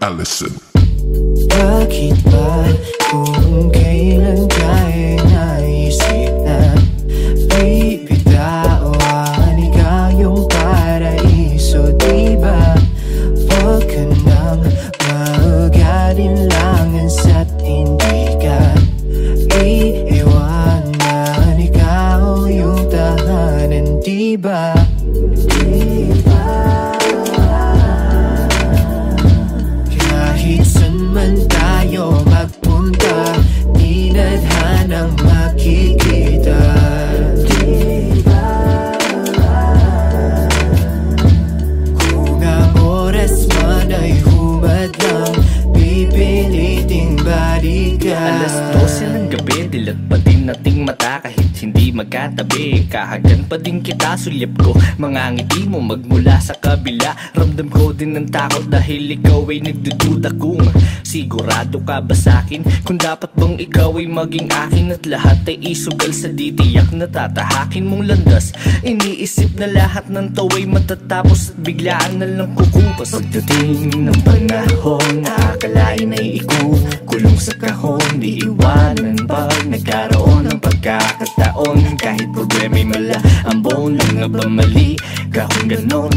Allison. Bakit ba kung kailan tayo naisip na bibitawan ikaw yung paraiso, diba? Huwag ka nang mag-alinlangan sa't hindi ka iiwanan, ikaw yung tahanan, diba? Kahit saan man tayo magpunta, di nadhanang makikita, diba? Kung ang oras man ay humadlang, pipiliting balikan. Alas 12 ng gabi, dilat pa din nating mata kahit hindi magkatabi. Kahagan pa din kita, sulyap ko mga ngiti mo magmula sa kabila. Ramdam ko din ng takot dahil ikaw ay nagdududa kung sigurado ka ba sa'kin, kung dapat bang ikaw ay maging akin at lahat ay isugal sa ditiyak na tatahakin mong landas. Iniisip na lahat ng taw ay matatapos at biglaan na lang kukupas. Pagdating ng panahon, akalain ay ikukulong sa kahon, di iwanan pag nagkaroon ng pagkakataon. Kahit problema'y mala ang bone, lang nga ba mali ka kung ganon?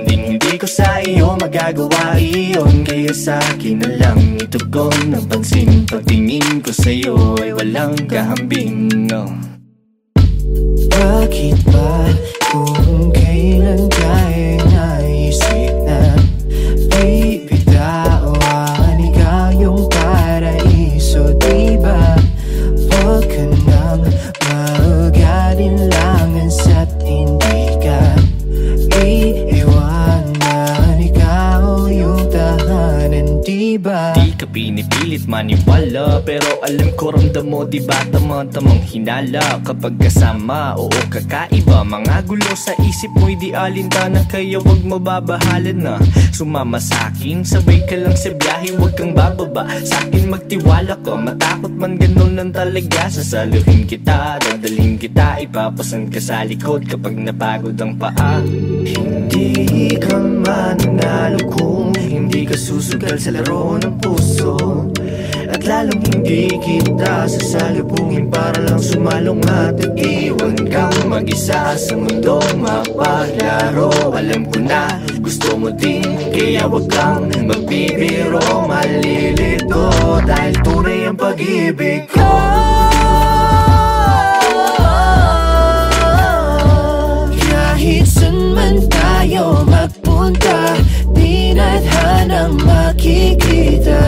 Hindi ko sa iyo magagawa iyon, kaya sa'kin na lang itugon ang pansin. Pagtingin ko sa'yo ay walang kahambing, no. Bakit ba kung kailan tayo naisip na bibitawan ikaw yung paraiso, diba? Huwag ka nang mag-alinlangan sa't hindi ka iiwanan, ikaw yung tahanan, diba? Di ka pinipilit maniwala, pero alam ko ramdam mo, diba tamang hinala kapag kasama, oo kakaiba. Mga gulo sa isip mo'y di alintana, kaya wag mababahalan na sumama sa'kin. Sabay ka lang sa biyahe, wag kang bababa sa'kin, magtiwala ka. Matakot man ganun lang talaga, sasaluhin kita, dadalhin kita, ipapasan ka sa likod kapag napagod ang paa. Hindi ka mananalo kung hindi ka susugal sa laro ng puso, at lalong hindi kita sasalubungin para lang sumalong at iwan kang mag-isa sa mundong mapaglaro. Alam ko na gusto mo din, kaya wag kang magbibiro, malilito dahil tunay ang pag-ibig ko. Kahit saan man tayo magpunta, di nadhanang makikita,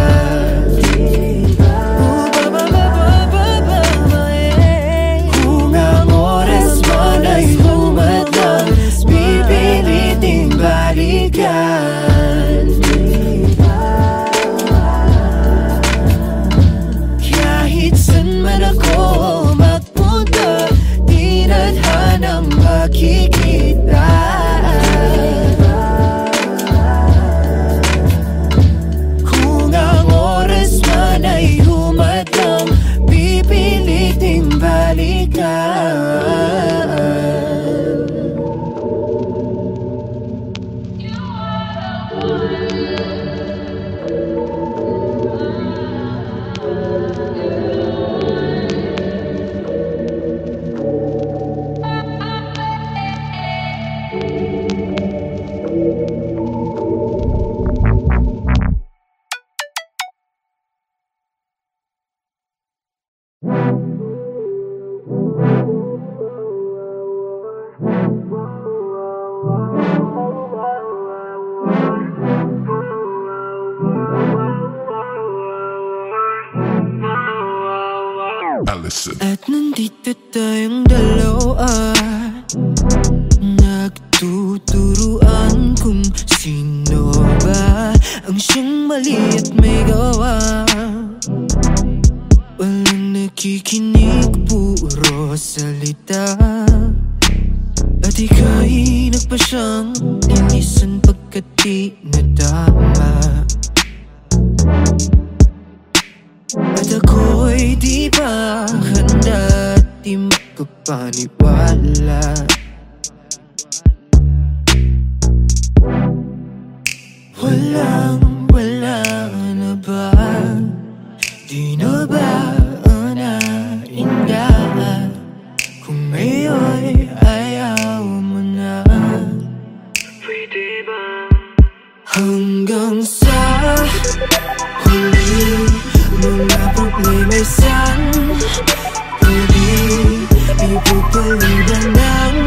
kung ang oras man ay humadlang, pipiliting balikan. Kahit saan man ako magpunta, di nadhanang makikita, kung ang oras man ay humadlang, pipiliting balikan. Allison. At nandito tayong dalawa, nagtuturuan kung sino ba ang siyang mali at may gawa. Walang nakikinig, puro salita, at ika'y nagpasyang linisan pagkat di nadama. At ako'y di pa handa, di makapaniwala. Walang Ipagpaliban ng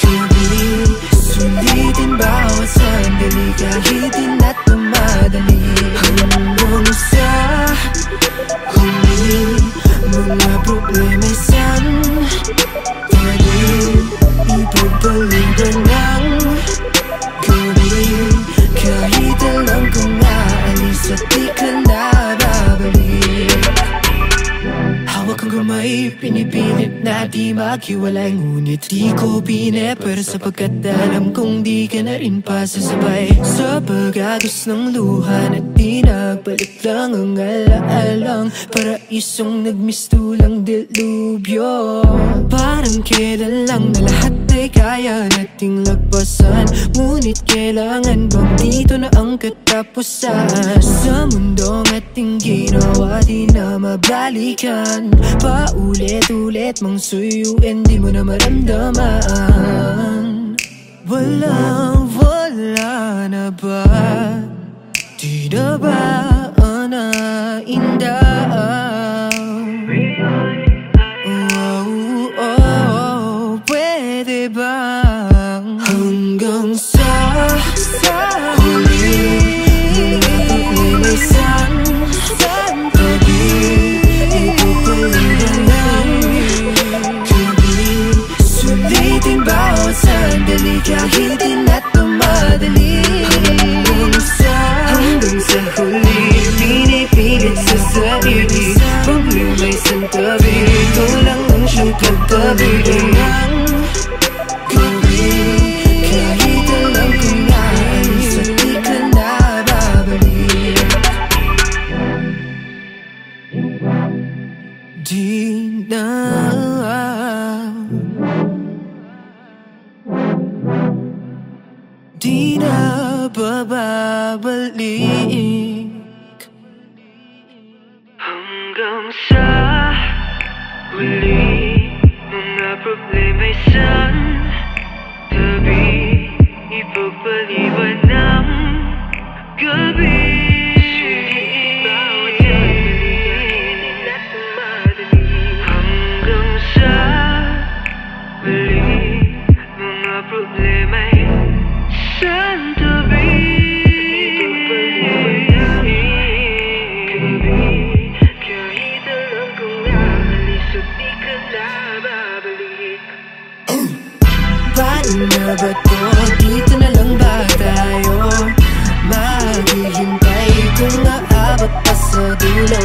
gabi, sulitin bawat sandali, kahit di na't madali. Hanggang sa huli, mga problema'y sandali. Ipagpaliban ng gabi, kahit alam kong aalis at di ka na babalik. Hawak ang kamay, pinipilit na di maghiwalay, ngunit di ko pineper sapagkat alam kong di ka na rin pasasabay. Sa pag-agos ng luha na di nagbalik lang ang alaalang paraisong nagmistulang dilubyo. Parang kailan lang na lahat ay kaya nating lagpasan, ngunit kailangan bang dito na ang katapusan? Sa mundong ating ginawa di na mabalikan, paulit-ulit mang suyuin di mo na maramdaman. Wala na ba? Di na ba nainda? Pwede bang hanggang sa huli, mga problema'y sandali. Ipagpaliban ng gabi, sulitin bawat sandali, kahit di na't madali. Hanggang sa huli, pinipilit sa sarili, problema'y santabi, ikaw lang ang siyang katabi ng gabi, kahit alam kong nais at di ka na babalik. Di na babalik. Hanggang sa huli, mga problema'y santabi. Ipagpaliban ng gabi, sulitin bawat sandali, kahit di madali. Hanggang sa huli, mga problema'y santabi. Ipagpaliban ng gabi, kahit alam kong aalis at di ka na babalik. Paano na ba to? Dito na lang ba tayo maghihintay kung aabot pa sa dulo?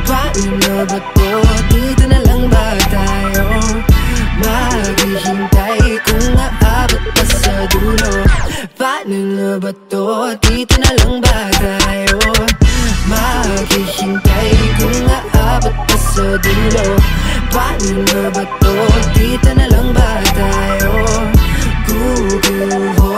Paano na ba to? Dito na lang ba tayo maghihintay kung aabot pa sa dulo? Paano na ba to? Dito na lang ba tayo maghihintay kung aabot pa sa dulo? Paano na ba to? Dito na lang ba tayo guguho?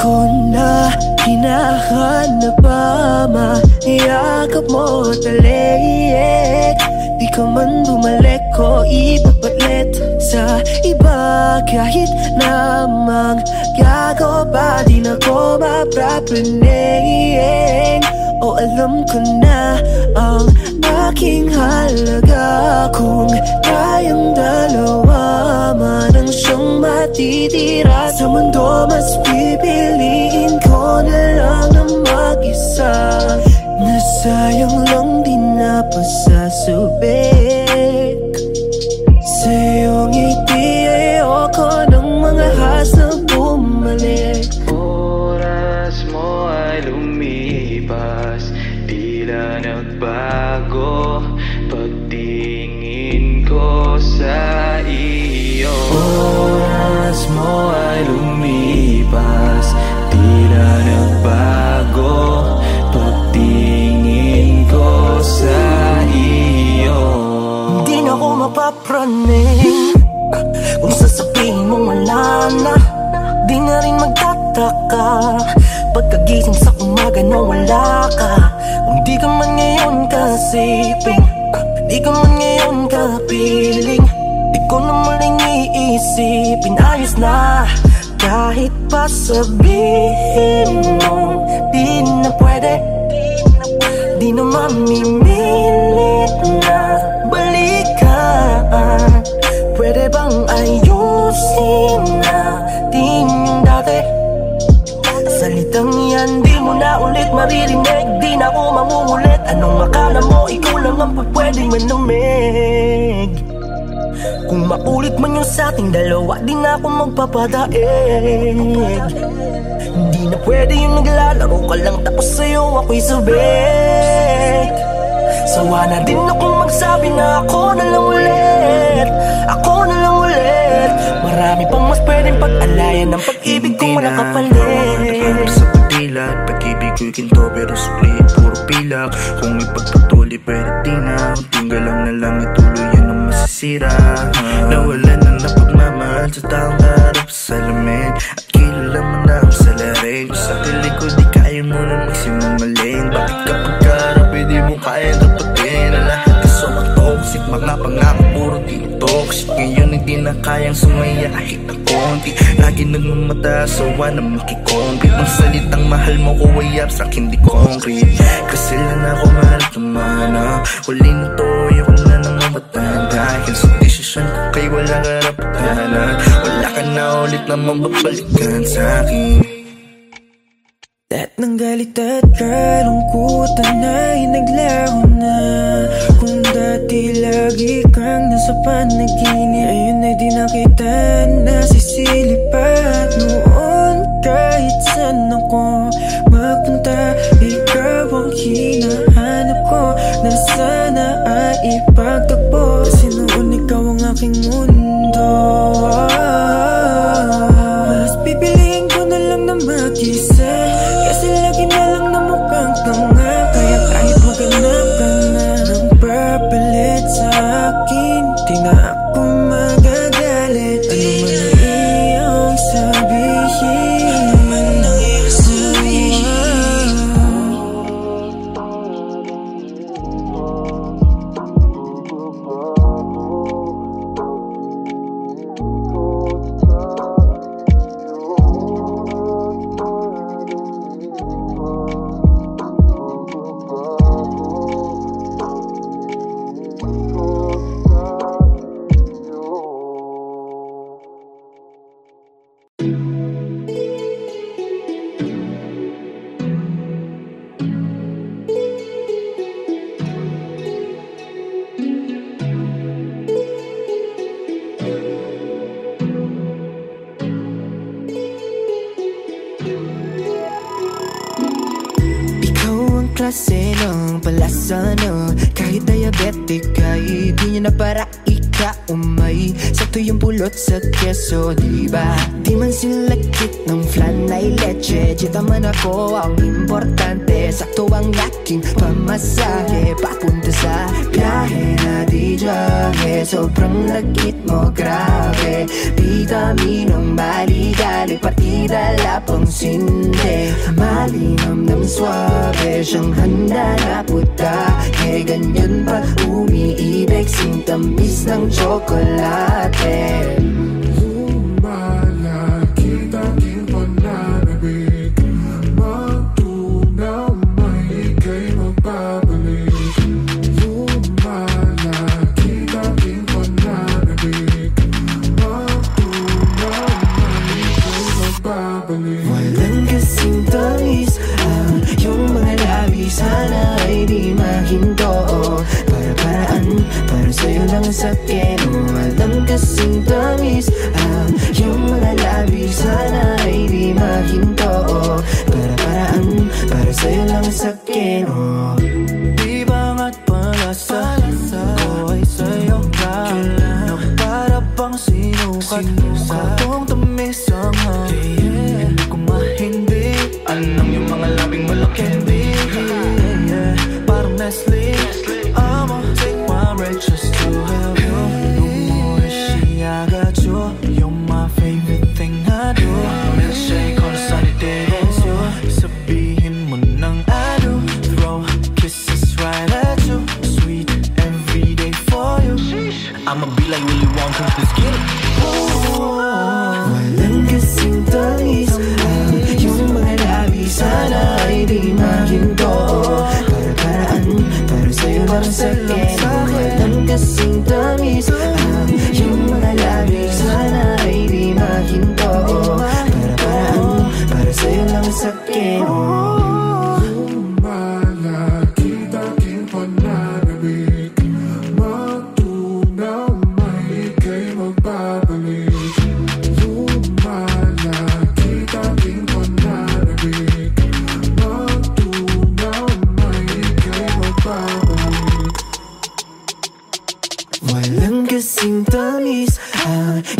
Ko na hinahanap pa, maiyakap mo talik. Di ka man bumalik ko ipapalit sa iba, kahit namang gago pa di na ko mapapanig. O alam ko na ang aking halaga, kung tayong dalawa man ang siyang matitira sa mundo, mas pipiliin ko na lang na mag-isa. Nasayang lang din na pasasubik sa iyong ngiti, ayoko ng mga hasang bumalik. Oras mo ay lumipas, tila nagbago pagtingin ko sa iyo. Oras mo ay lumipas, tila nagbago wala ka. Kung di ka man ngayon kasiping, di ka man ngayon kapiling, di ko na muling iisipin. Ayos na kahit pa sabihin mo di na pwede, di na mamimilit na balikan. Pwede bang ayusin natin yung dati? Salitang yan di mo na ulit maririnig, di na ako mangungulit. Anong akala mo ikaw lang ang pwedeng manamig? Kung maulit man yung sa ating dalawa, di na ako magpapadaig. Hindi na pwede yung naglalaro ka lang tapos sa'yo ako'y sabik. Sawa na din akong magsabi na ako na lang ulit, ako na lang ulit. Marami pang mas pwedeng pag-alayan ng pag-ibig kung wala kapalit. Sa pagdilat, pag-ibig ko'y ginto pero split, puro pilak. Kung ipagpatuloy pwede di na, tinggal lang na lang ituloy yan ang masisira. Nawalan na ng pagmamahal sa taong harap sa salamin, at kilala mo na ang salarin. Kung sa kilig ko di kaya mo na magsimumaling, bakit kapag karap di mo kaya dapatin ang lahat kaso ang toxic? Mga pangako puro di toxic, ngayon hindi na kayang sumaya kahit na konti. Lagi nagmamata, sawa na makikompit. Ang salitang mahal mo ko ay abstract, hindi concrete. Kasi lang ako mahal tumana, huli na to, ayoko na nang mamatanda. Dahil sa desisyon ko kay wala karapatanan, wala ka na ulit na mababalikan sa'kin. Lahat ng galit at kalungkutan ay naglaho na. Kung dati lagi kang nasa panaginip, ayun ay di na kita nasisilip. At noon kahit saan ako magpunta, ikaw ang hinahanap ko, na sana ay ipagtagpo. Kasi noon ikaw ang aking mundo. Mas pipiliin ko na lang na mag-isa, kasi lagi na lang na mukhang tanga. Kaya kahit maghanap ka na ng papalit sa akin, di na ako magagalit. Ano man ang iyong sabihin, ano man ang iyong sabihin. Klase ng palasa na kahit diabetic ay di niya na para ika-umay. Sakto yung pulot sa keso, diba? Di man sila kit ng flan ay leche, chita man ako ang importante. Sakto ang aking pamasahe papunta sa biyahe na di jahe. Sobrang lagkit mo, grabe. Vitaminong maligali, pati dala pang sinde. Malinam ng swabe, siyang handa na putahe. Ganyan pa umiibig, sintamis ng tsokolate. Lumalaki tanging pananabik, matunaw may ika'y magbabalik. Lumalaki tanging pananabik, matunaw may ika'y magbabalik. Walang kasing tamis ang iyong mga labi, sana ay di mahinto. Para-paraan, para sa'yo lang sa akin. Walang kasing tamis ang iyong mga labi, sana ay di mahinto. Para-paraan, para sa'yo lang sa akin. Di ba nga't palasa ko ay sa'yo lang, na para bang sinukat sa atong tamis ang hangin. Hindi ko mahindi, anong yung mga labing malakindi. Parang Nestle, I'ma take my break just to have you. No more she, I got you. You're my favorite thing I do. Milkshake on a sunny day, it's you. Sabihin mo nang ano.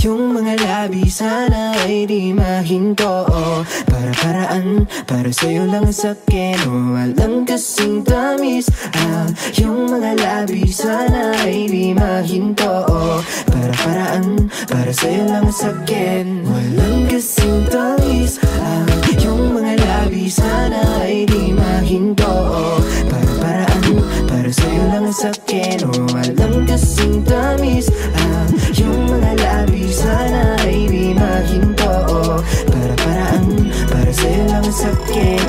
Yung mga labi sana ay di mahinto. Para-paraan, para sa'yo lang sakin. Walang kasing tamis. Yung mga labi sana ay di mahinto. Para-paraan, para sa'yo lang sakin. Walang kasing tamis. Yung mga labi sana ay di mahinto. Para-paraan, para sa'yo lang sakin. Walang kasing tamis. Yung mga labi sana ay di mahinto. Para-paraan, para sa'yo lang sakin.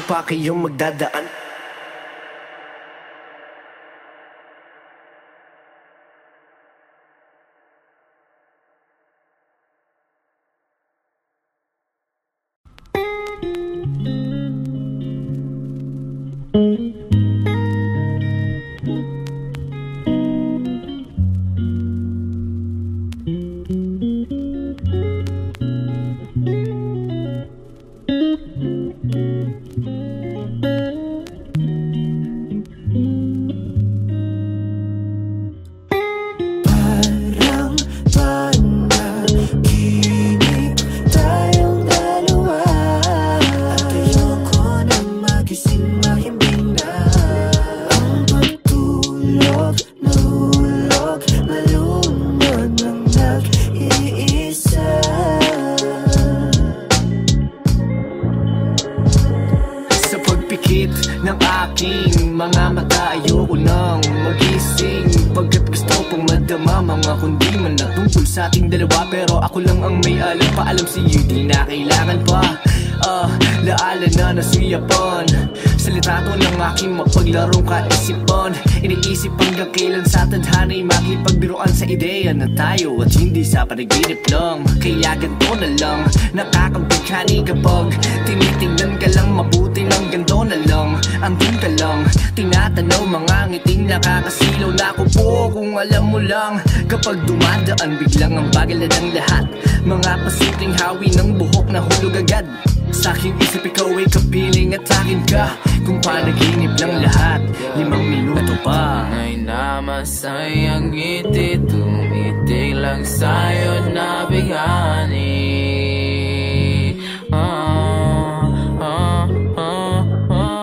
Pa kayong magdadaan. Ng aking mga mata ayoko nang magising, pagkat gusto pang madama mga kundi man na tungkol sa ating dalawa. Pero ako lang ang may alam, paalam sa'yo di na kailangan pa. Laala na nasuyapan sa litrato ng aking mapaglarong kaisipan. Iniisip hanggang kailan sa tadhana'y makipagbiruan sa ideya na tayo at hindi sa panaginip lang. Kaya ganito na lang, nakakabighani kapag tinitingnan ka lang mabuti ng ganito na lang. Andun ka lang, tinatanaw mga ngiting nakakasilaw na ako po. Kung alam mo lang, kapag dumadaan biglang ang bagal na ng lahat. Mga pasimpleng hawi ng buhok na hulog agad. Sa aking isip ikaw ay kapiling at akin ka. Kung panaginip lang lahat, 5 minuto pa. Ay namasayang ngiti, tumitig lang sa'yo na bighani.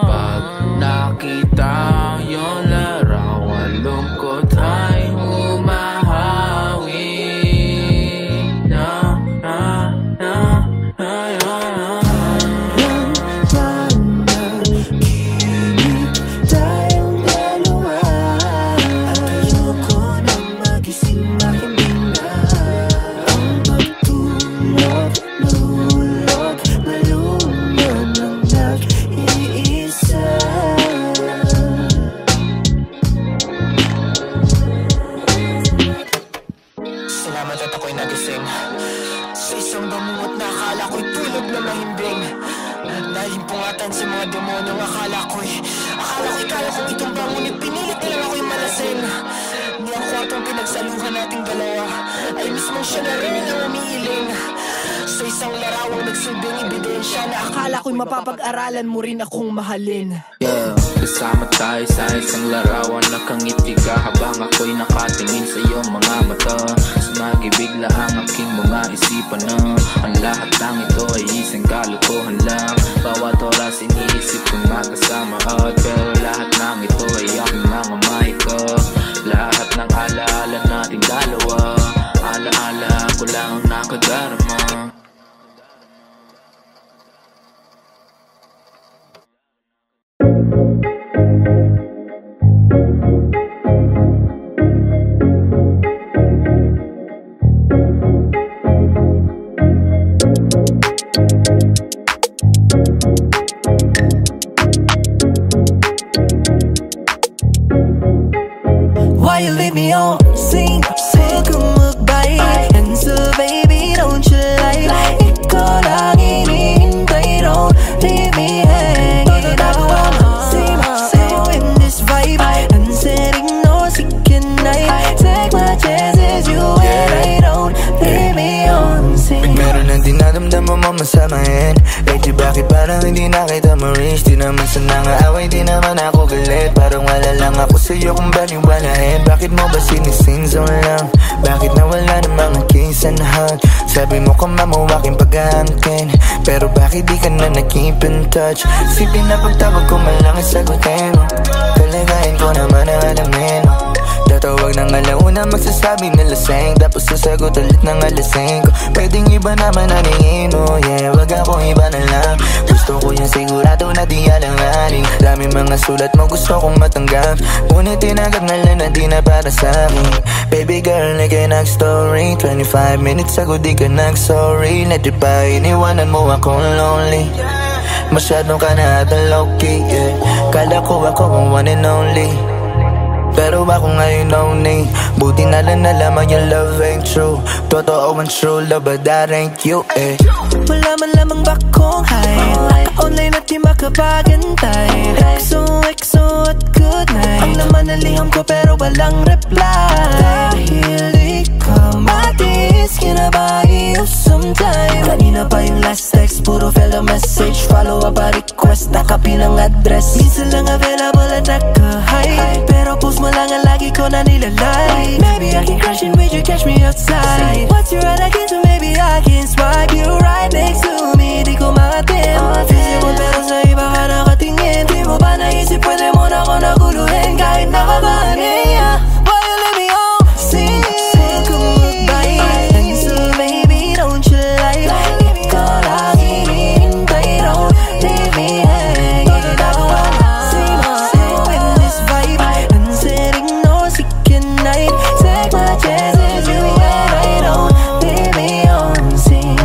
Pag nakita yung larawan, lungkot ay humahawi. Sa isang damuot na akala ko'y tulog na mahimbing. Nalimpungatan sa mga demonyo, akala ko'y kaya kong itumba, ngunit pinilit na lang ako'y malasing. Ni ang kwartong pinagsaluhan nating dalawa ay mismong siya na rin ang umiiling. Sa isang larawang nagsilbing ebidensya na akala ko'y mapapag-aralan mo rin akong mahalin. Kasama tayo sa isang larawan, nakangiti ka habang ako'y nakatingin sa iyong mga mata. Sumagibigla ang aking mga isipan na ang lahat ng ito ay isang kalokohan lang. Bawat oras iniisip kong magkasama at pero lahat ng ito ay aking mga mahika. Lahat ng alaala nating dalawa, alaala ko lang ang nakadarama. dinadamdaman mo masamahin? Lechy, bakit parang hindi na kita ma-reach? Di naman sa nangaaway, di naman ako galit. Parang wala lang ako sa'yo kung baliwalain. Bakit mo ba sinising zone lang? Bakit nawala ng mga kiss and hug? Sabi mo ka mamawaking pag-aangkin, pero bakit di ka na nag-keep in touch? Sipin na pagtawag ko man lang isagutin mo. Kalagayan ko naman ang alamin mo. Tatawag ng alauna, magsasabi na lasing, tapos sasagot ulit ng alasing ko. Pwedeng iba naman naningin mo, yeah. Wag ako iba na lang. Gusto ko yung sigurado na di alanganin. Dami mga sulat mo gusto kong matanggap, ngunit tinanggap na lang na di na para sa'kin. Baby girl, nag-story 25 minutes ago di ka nag-sorry. Let's pa iniwanan mo akong lonely. Masyadong ka na ata low-key, yeah. Kala ko ako ang one and only, pero ako ngayon lonely. Buti na lang nalaman yung love ain't true. Totoo ang true love, but that ain't you, eh. Wala man lamang ba kong hide? Online at di makapagantay. XO at good night. Ang laman na liham ko pero walang reply. Dahil ikaw matis, kinabahi of sometime. Kanina pa yung last text, puro fellow message. Follow up a request, nakapilang address. Minsan lang available at naka-hide, pero post mo lang ang lagi ko na nilalike. Maybe I can crash in with you, catch me outside. What's your right again, so maybe I can swipe you right next to me. Di ko makatim, physical pero sa iba ka nakatingin. Di mo ba naisip pwede mo na ako naguluhin kahit nakakahanin, yeah. Why you let me on scene? Say goodbye, and so baby don't you lie. Ikaw lang hinihintay, don't leave me hanging. Ako ang same in this vibe, unsetting no second night. Take my chances, you and I don't leave me on scene.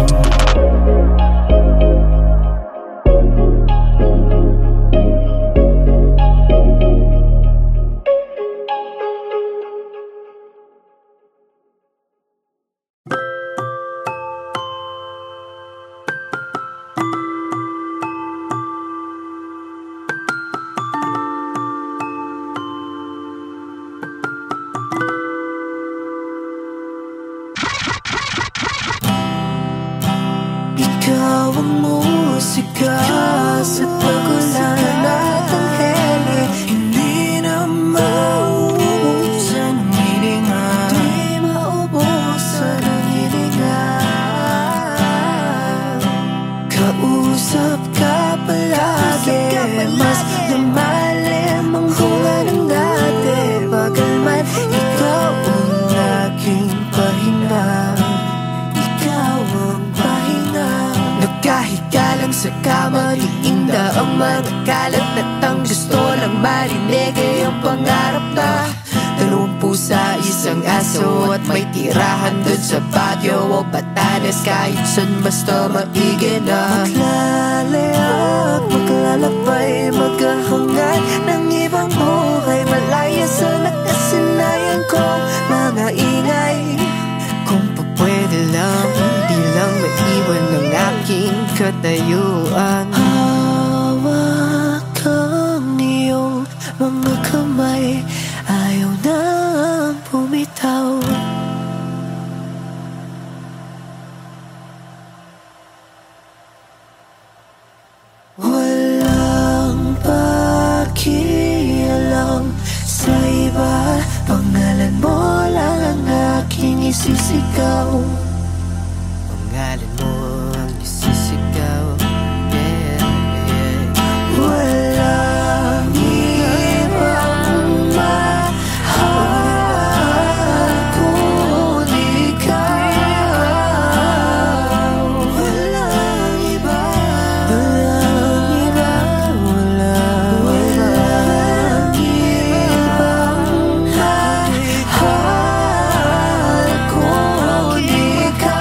Ikaw ang musika sa pagulan at ang hele. Hindi na mauubusan ang hininga, di maubusan ang hininga. Kausap ka palagi, mas lumalim ang bunga ng dati. Bagalman, ikaw ang aking pahinga. Nagkahiga lang sa kama, di inda ang mga kalat at ang gusto lang marinig ay ang pangarap na dalawang pusa, isang aso at may tirahan dun sa patio o Batanes. Kahit saan basta maigi na maglalayap, maglalakbay, maghahangad ng ibang buhay, malaya sa nakasanayan ko mga ingay. Kung pwede lang, di lang maiwan ng aking katayuan. Hawak ang iyong mga kamay, ayaw nang bumitaw. Walang pakialam sa iba, pangalan mo lang ang aking isisigaw. Pangalan mo ang isisigaw, yeah, yeah. Walang ibang mahal kung ikaw. Walang iba, walang iba, walang ibang mahal kung ikaw.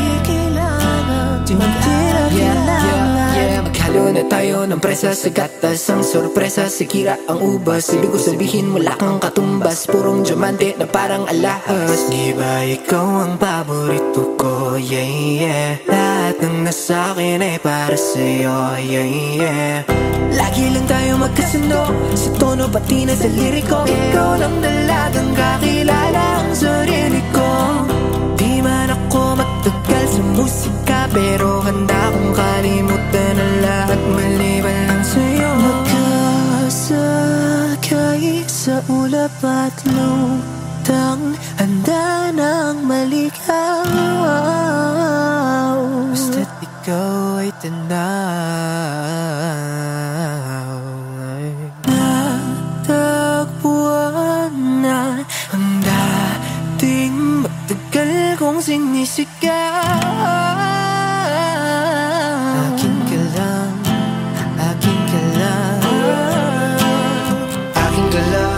Di kailangan, di kailangan. Maghalo na tayo ng presa sa gatas, ang sorpresa si Kira ang ubas. Ibig ko sabihin wala kang katumbas, purong diamante na parang alahas. Di ba ikaw ang paborito ko, yeah, yeah. Lahat ng nasa akin ay para sa'yo, yeah, yeah. Lagi lang tayo magkasundo sa tono pati na sa liriko. Ikaw lang dalagang kakilala ang sarili at lutang handa ng maligaw. Basta't ikaw ay tanaw. Natagpuan na ang dating matagal kong sinisigaw. Akin ka lang, akin ka lang, akin ka lang.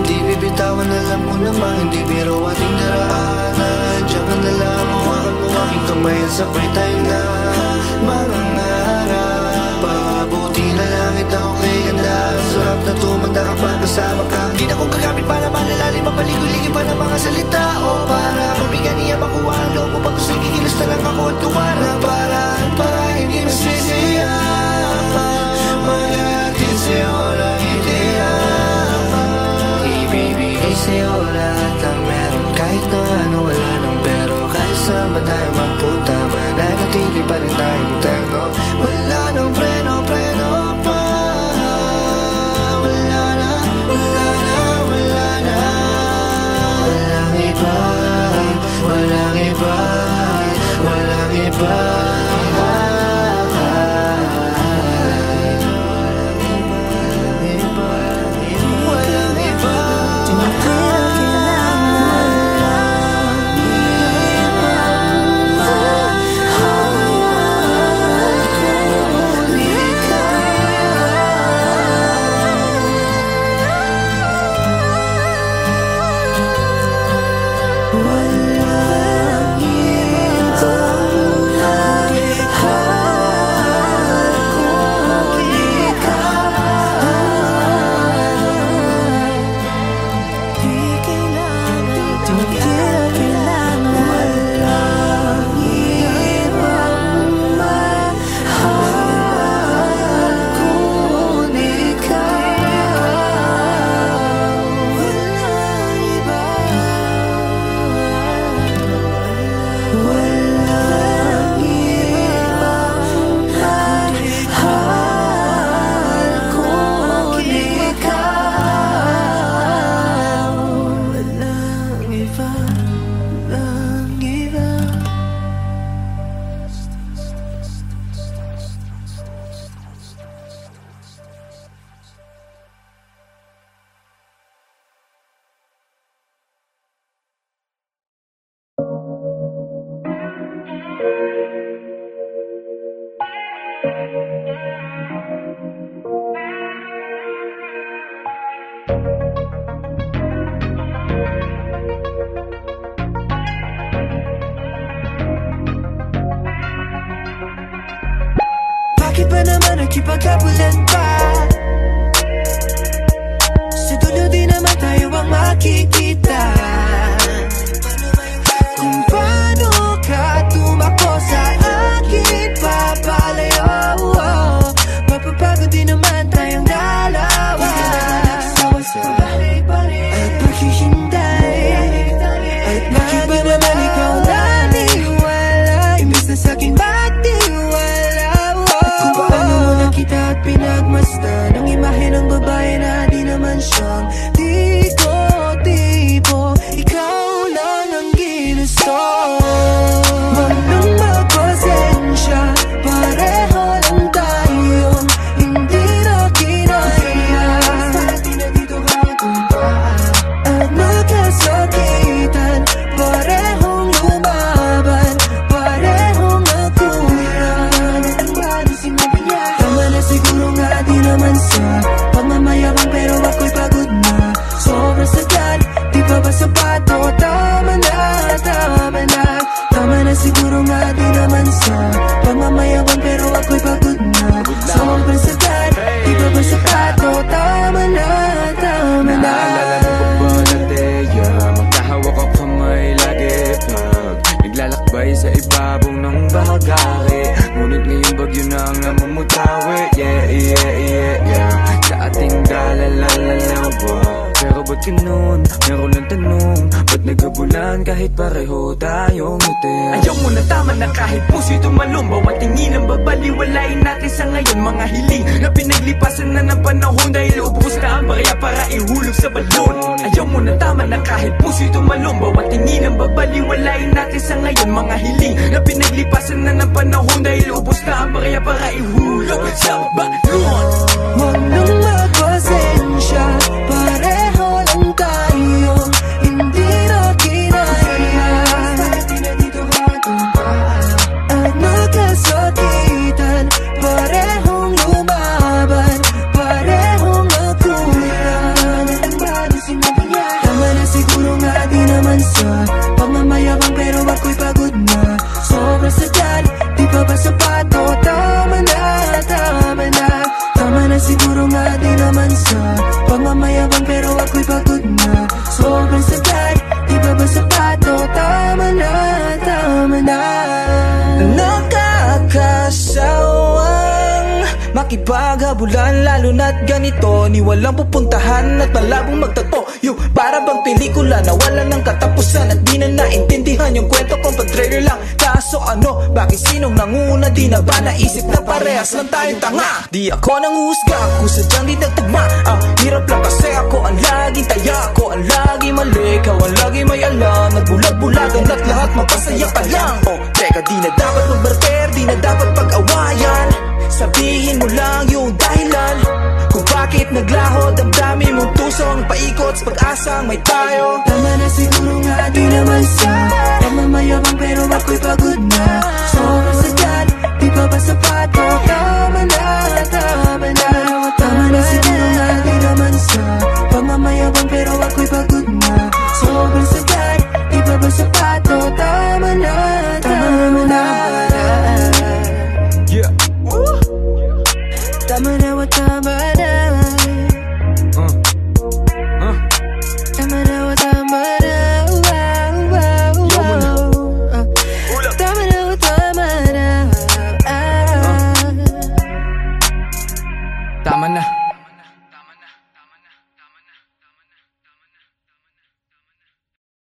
Di bibitawan, alam mo naman, hindi biro ating daraanan. Diyan ka na lang, hawakan mo aking kamay at sabay tayo na mangangarap. Pabuti na langit ako kay ganda. Sarap na tumanda kapag kasama ka. Di na kong gagamit para malalalim, mapaligoy-ligay pa ng mga salita. O para mabigan niya makuha ang loob mo. Pag gusto'y kikilos na lang ako at tuwara. Para hindi masisiya, maghatid sa'yo lang itiyak. Ibibigay sa'yo lahat ang meron. Kahit na ano wala nang pero. Kahit saan ba tayo magpunta, mananatili pa rin tayong terno. Wala nang preno pa. Wala na. Walang iba. Walang iba. Bakit ba naman nagkipagkabulan pa? Sa dulo di naman tayo ang makikita. Kung paano ka tumakbo sa akin papalayo, mapapagod din naman tayong dalawa. At paghihintay, at bakit ba naman ikaw naniwala? Imbis na sa'kin ba't di wala? Kung paano mo nakita at pinagmasdan ang imahe ng babae na di naman siyang di ko Ba't nagkabulan kahit pareho tayong ngiti? Ayaw mo na, tama na, kahit puso'y tumalong. Bawat tingin ang babaliwalain natin sa ngayon. Mga hiling na pinaglipasan na ng panahon, dahil ubos na ang barya para ihulog sa balon. Ayaw mo na, tama na, kahit puso'y tumalong. Bawat tingin ang babaliwalain natin sa ngayon. Mga hiling na pinaglipasan na ng panahon, dahil ubos na ang barya para ihulog sa balon. Huwag nang magpasensya, pareho lang tayo. Hindi na kinaya at nagkasakitan. Parehong lumaban, parehong nagkuyan. Tama na siguro nga, di naman sa pagmamayabang, pero ako'y pagod na. Sobrang sadyan, di pa ba sapato? Tama na, tama na. Tama na siguro nga, di naman sa pagmamayabang, pero ako'y pagod na. Sobrang sagad, di ba ba sapato? Tama na, tama na. Nakakasawang makipaghabulan, lalo na't ganito. Ni walang pupuntahan at malabong magtagpo. Yung para bang pelikula na wala ng katapusan, at di na naintindihan yung kwento kung pag-trailer lang. Kaso ano, bakit sinong nanguna? Di na ba naisip na parehas lang tayong tanga? Di ako nang husga, ako sadyang di nagtugma. Ang hirap lang kasi ako ang laging taya, ako ang laging mali, ikaw ang laging may alam. Nagbulag-bulagan at lahat mapasaya ka lang. Oh, teka, di na dapat magbarter, di na dapat pag-awayan. Sabihin mo lang yung dahilan kung bakit naglaho damdamin mong tusong paikot sa pag-asang may tayo. Tama na siguro nga, di naman sa pagmamayabang, pero ako'y pagod na. Sobrang sagad, di pa ba sapato? Tama na, tama na. Tama na siguro nga, di naman sa pagmamayabang, pero ako'y pagod na. Sobrang sagad, di pa ba sapato? Tama na, tama na. Yeah. Tama na, tama na.